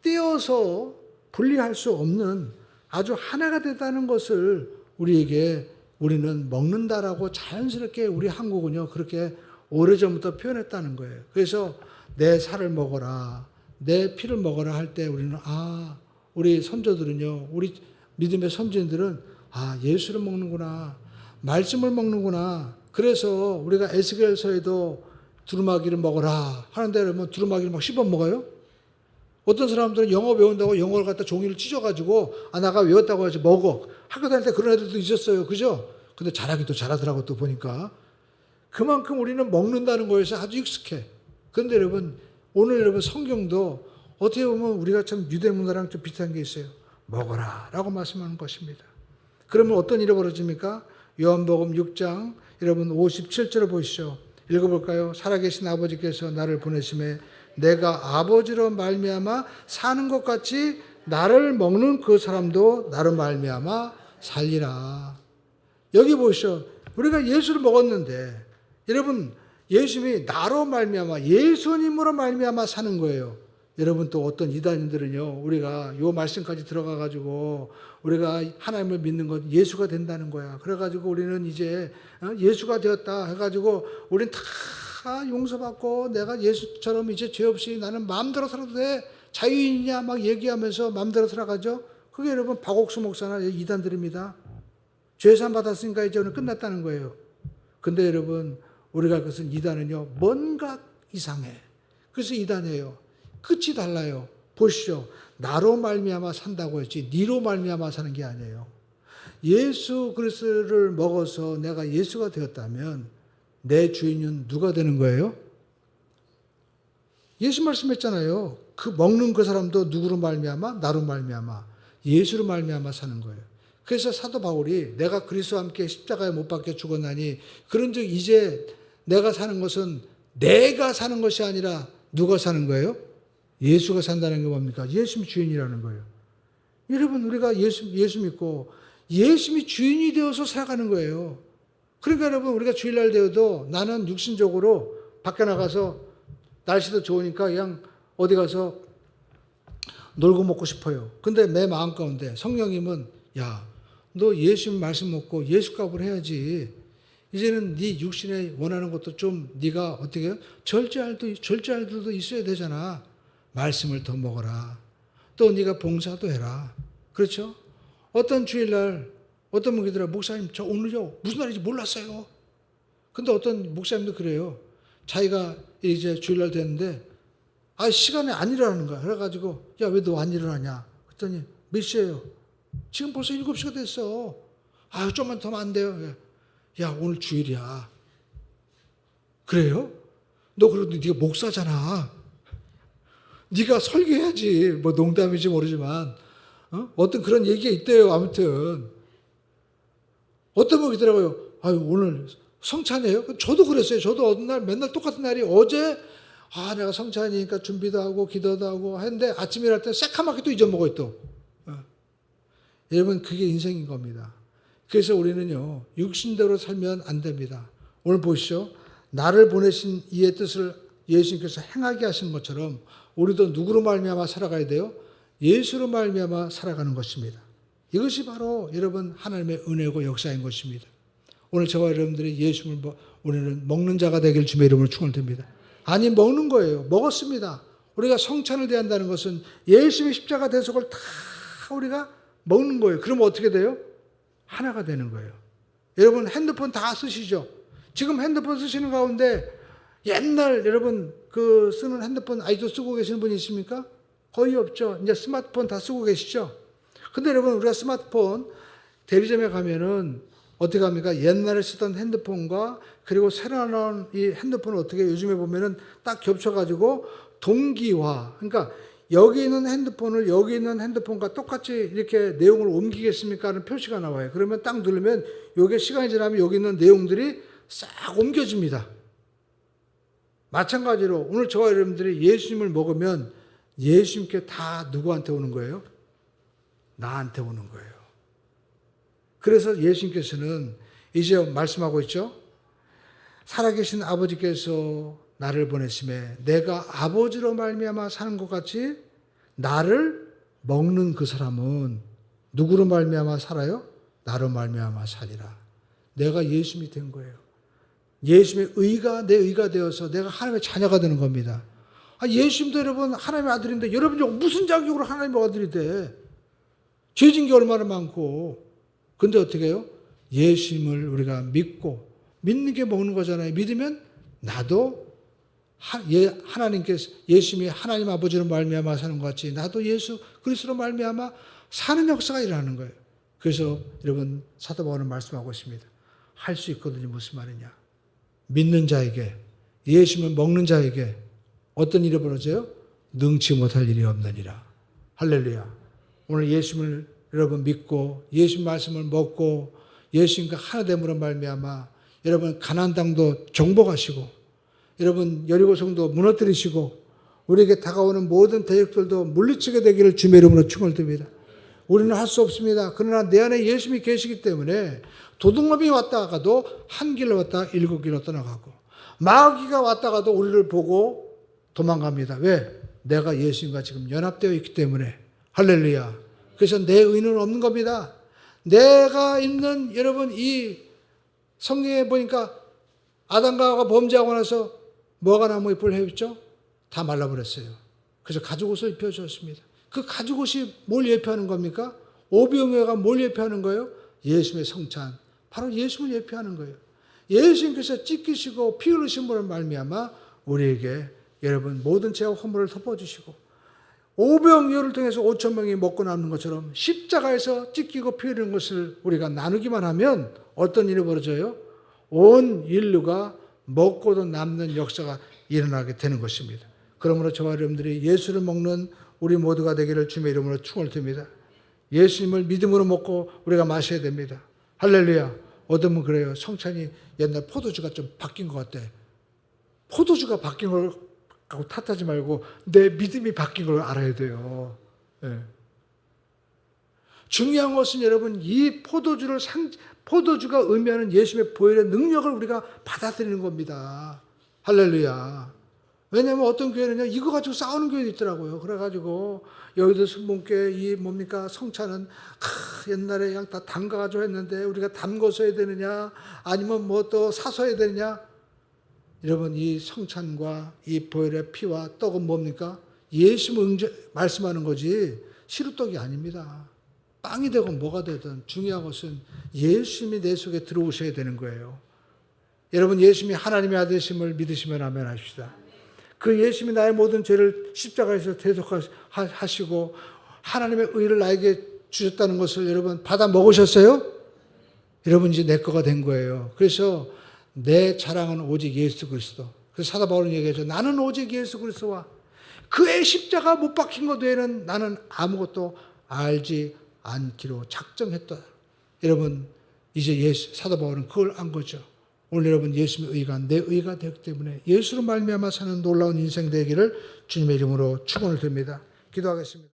떼어서 분리할 수 없는 아주 하나가 됐다는 것을 우리는 먹는다라고 자연스럽게 우리 한국은요 그렇게 오래전부터 표현했다는 거예요. 그래서 내 살을 먹어라, 내 피를 먹어라 할 때 우리는 우리 선조들은요, 우리 믿음의 선진들은 예수를 먹는구나, 말씀을 먹는구나. 그래서 우리가 에스겔서에도 두루마기를 먹어라 하는데 그러면 두루마기를 막 씹어 먹어요? 어떤 사람들은 영어 배운다고 영어를 갖다 종이를 찢어가지고 나가 외웠다고 해서 먹어. 학교 다닐 때 그런 애들도 있었어요. 그죠? 근데 잘하기도 잘하더라고 또 보니까. 그만큼 우리는 먹는다는 거에서 아주 익숙해. 그런데 여러분 오늘 여러분 성경도 어떻게 보면 우리가 참 유대 문화랑 좀 비슷한 게 있어요. 먹어라 라고 말씀하는 것입니다. 그러면 어떤 일이 벌어집니까? 요한복음 6장 여러분 57절을 보시죠. 읽어볼까요? 살아계신 아버지께서 나를 보내심에 내가 아버지로 말미암아 사는 것 같이 나를 먹는 그 사람도 나로 말미암아 살리라. 여기 보시죠. 우리가 예수를 먹었는데 여러분 예수님이 나로 말미암아 예수님으로 말미암아 사는 거예요. 여러분 또 어떤 이단인들은요 우리가 요 말씀까지 들어가 가지고 우리가 하나님을 믿는 것 예수가 된다는 거야. 그래 가지고 우리는 이제 예수가 되었다 해 가지고 우리는 다 용서받고 내가 예수처럼 이제 죄 없이 나는 마음대로 살아도 돼. 자유인이냐 막 얘기하면서 마음대로 살아가죠. 그게 여러분 박옥수 목사나 이단들입니다. 죄산 받았으니까 이제 오늘 끝났다는 거예요. 근데 여러분 우리가 그것은 이단은요 뭔가 이상해. 그래서 이단이에요. 끝이 달라요. 보시죠. 나로 말미암아 산다고 했지 니로 말미암아 사는 게 아니에요. 예수 그리스도를 먹어서 내가 예수가 되었다면 내 주인은 누가 되는 거예요? 예수 말씀했잖아요. 그 먹는 그 사람도 누구로 말미암아? 나로 말미암아. 예수로 말미암아 사는 거예요. 그래서 사도 바울이 내가 그리스도와 함께 십자가에 못 박혀 죽었나니 그런즉 이제 내가 사는 것은 내가 사는 것이 아니라 누가 사는 거예요? 예수가 산다는 게 뭡니까? 예수님이 주인이라는 거예요. 여러분 우리가 예수 믿고 예수님이 주인이 되어서 살아가는 거예요. 그러니까 여러분 우리가 주일날 되어도 나는 육신적으로 밖에 나가서 날씨도 좋으니까 그냥 어디 가서 놀고 먹고 싶어요. 근데 내 마음 가운데 성령님은 너 예수님 말씀 먹고 예수 값을 해야지. 이제는 네 육신에 원하는 것도 좀 네가 어떻게 해요? 절제할 들도 있어야 되잖아. 말씀을 더 먹어라. 또 네가 봉사도 해라. 그렇죠? 어떤 주일날 어떤 분들은 목사님 저 오늘요 무슨 날인지 몰랐어요. 근데 어떤 목사님도 그래요. 자기가 이제 주일날 됐는데 시간에 안 일어나는 거야. 그래가지고 왜 너 안 일어나냐? 그랬더니 몇 시에요? 지금 벌써 7시가 됐어. 좀만 더 하면 안 돼요. 오늘 주일이야. 그래요? 너 그래도 네가 목사잖아. 네가 설교해야지. 뭐 농담인지 모르지만 어떤 그런 얘기가 있대요. 아무튼 어떤 분이 있더라고요. 오늘 성찬이에요? 저도 그랬어요. 저도 어느 날 맨날 똑같은 날이 어제 내가 성찬이니까 준비도 하고 기도도 하고 했는데 아침에 일어날 때 새카맣게 또 잊어먹어요 또. 여러분 그게 인생인 겁니다. 그래서 우리는요 육신대로 살면 안 됩니다. 오늘 보시죠. 나를 보내신 이의 뜻을 예수님께서 행하게 하신 것처럼 우리도 누구로 말미암아 살아가야 돼요? 예수로 말미암아 살아가는 것입니다. 이것이 바로 여러분 하나님의 은혜고 역사인 것입니다. 오늘 저와 여러분들이 예수를 우리는 먹는 자가 되길 주의 이름으로 축원드립니다. 아니 먹는 거예요. 먹었습니다. 우리가 성찬을 대한다는 것은 예수의 십자가 대속을 다 우리가 먹는 거예요. 그러면 어떻게 돼요? 하나가 되는 거예요. 여러분 핸드폰 다 쓰시죠? 지금 핸드폰 쓰시는 가운데 옛날 여러분 그 쓰는 핸드폰 아직도 쓰고 계시는 분이 있습니까? 거의 없죠. 이제 스마트폰 다 쓰고 계시죠? 근데 여러분 우리가 스마트폰 대리점에 가면은 어떻게 합니까? 옛날에 쓰던 핸드폰과 그리고 새로 나온 이 핸드폰을 어떻게 요즘에 보면은 딱 겹쳐가지고 동기화. 그러니까 여기 있는 핸드폰을 여기 있는 핸드폰과 똑같이 이렇게 내용을 옮기겠습니까? 하는 표시가 나와요. 그러면 딱 누르면 요게 시간이 지나면 여기 있는 내용들이 싹 옮겨집니다. 마찬가지로 오늘 저와 여러분들이 예수님을 먹으면 예수님께 다 누구한테 오는 거예요? 나한테 오는 거예요. 그래서 예수님께서는 이제 말씀하고 있죠. 살아계신 아버지께서 나를 보내심에 내가 아버지로 말미암아 사는 것 같이 나를 먹는 그 사람은 누구로 말미암아 살아요? 나로 말미암아 살리라. 내가 예수님이 된 거예요. 예수님의 의가 내 의가 되어서 내가 하나님의 자녀가 되는 겁니다. 예수님도 여러분 하나님의 아들인데 여러분이 무슨 자격으로 하나님의 아들이 돼? 죄진 게 얼마나 많고. 근데 어떻게 해요? 예수님을 우리가 믿고 믿는 게 먹는 거잖아요. 믿으면 나도 하나님께서 예수님이 하나님 아버지로 말미암아 사는 것 같이 나도 예수 그리스도로 말미암아 사는 역사가 일어나는 거예요. 그래서 여러분 사도 바울은 말씀하고 있습니다. 할 수 있거든요. 무슨 말이냐? 믿는 자에게 예수님을 먹는 자에게 어떤 일이 벌어져요? 능치 못할 일이 없느니라. 할렐루야. 오늘 예수님을 여러분 믿고 예수님 말씀을 먹고 예수님과 하나됨으로 말미암아 여러분 가나안 땅도 정복하시고 여러분 여리고성도 무너뜨리시고 우리에게 다가오는 모든 대적들도 물리치게 되기를 주의 이름으로 축원드립니다. 우리는 할 수 없습니다. 그러나 내 안에 예수님이 계시기 때문에 도둑놈이 왔다가도 한 길로 왔다가 7길로 떠나가고 마귀가 왔다가도 우리를 보고 도망갑니다. 왜? 내가 예수님과 지금 연합되어 있기 때문에. 할렐루야. 그래서 내 의는 없는 겁니다. 내가 있는 여러분 이 성경에 보니까 아담과 하와가 범죄하고 나서 뭐가 나무 잎을 헤었죠? 다 말라버렸어요. 그래서 가죽옷을 입혀주었습니다. 그 가죽옷이 뭘 예표하는 겁니까? 오병이어가 뭘 예표하는 거예요? 예수님의 성찬. 바로 예수님을 예표하는 거예요. 예수님께서 찢기시고 피 흘리심으로 말미암아 우리에게 여러분 모든 죄와 허물을 덮어주시고 오병이어를 통해서 5천 명이 먹고 남는 것처럼 십자가에서 찢기고 피 흘리는 것을 우리가 나누기만 하면 어떤 일이 벌어져요? 온 인류가 먹고도 남는 역사가 일어나게 되는 것입니다. 그러므로 저와 여러분들이 예수를 먹는 우리 모두가 되기를 주님의 이름으로 축원을 드립니다. 예수님을 믿음으로 먹고 우리가 마셔야 됩니다. 할렐루야. 어떤 분 그래요. 성찬이 옛날 포도주가 좀 바뀐 것 같아. 포도주가 바뀐 걸 갖고 탓하지 말고 내 믿음이 바뀐 걸 알아야 돼요. 네. 중요한 것은 여러분 이 포도주가 의미하는 예수님의 보혈의 능력을 우리가 받아들이는 겁니다. 할렐루야. 왜냐하면 어떤 교회는요 이거 가지고 싸우는 교회도 있더라고요. 그래가지고 여의도 순복음교회 이 뭡니까 성찬은 옛날에 그냥 다 담가가지고 했는데 우리가 담궈서 해야 되느냐 아니면 뭐 또 사서 해야 되느냐. 여러분 이 성찬과 이 보혈의 피와 떡은 뭡니까? 예수님 말씀하는 거지 시루떡이 아닙니다. 빵이 되건 뭐가 되든 중요한 것은 예수님이 내 속에 들어오셔야 되는 거예요. 여러분 예수님이 하나님의 아들이심을 믿으시면 아멘 하십시다. 그 예수님이 나의 모든 죄를 십자가에서 대속하시고 하나님의 의를 나에게 주셨다는 것을 여러분 받아 먹으셨어요? 여러분 이제 내 거가 된 거예요. 그래서 내 자랑은 오직 예수 그리스도. 그래서 사도 바울은 얘기하죠. 나는 오직 예수 그리스도와 그의 십자가 못 박힌 것 외에는 나는 아무것도 알지 않기로 작정했다. 여러분 이제 사도 바울은 그걸 안 거죠. 오늘 여러분 예수님의 의가 내 의가 되기 때문에 예수로 말미암아 사는 놀라운 인생 되기를 주님의 이름으로 축원을 드립니다. 기도하겠습니다.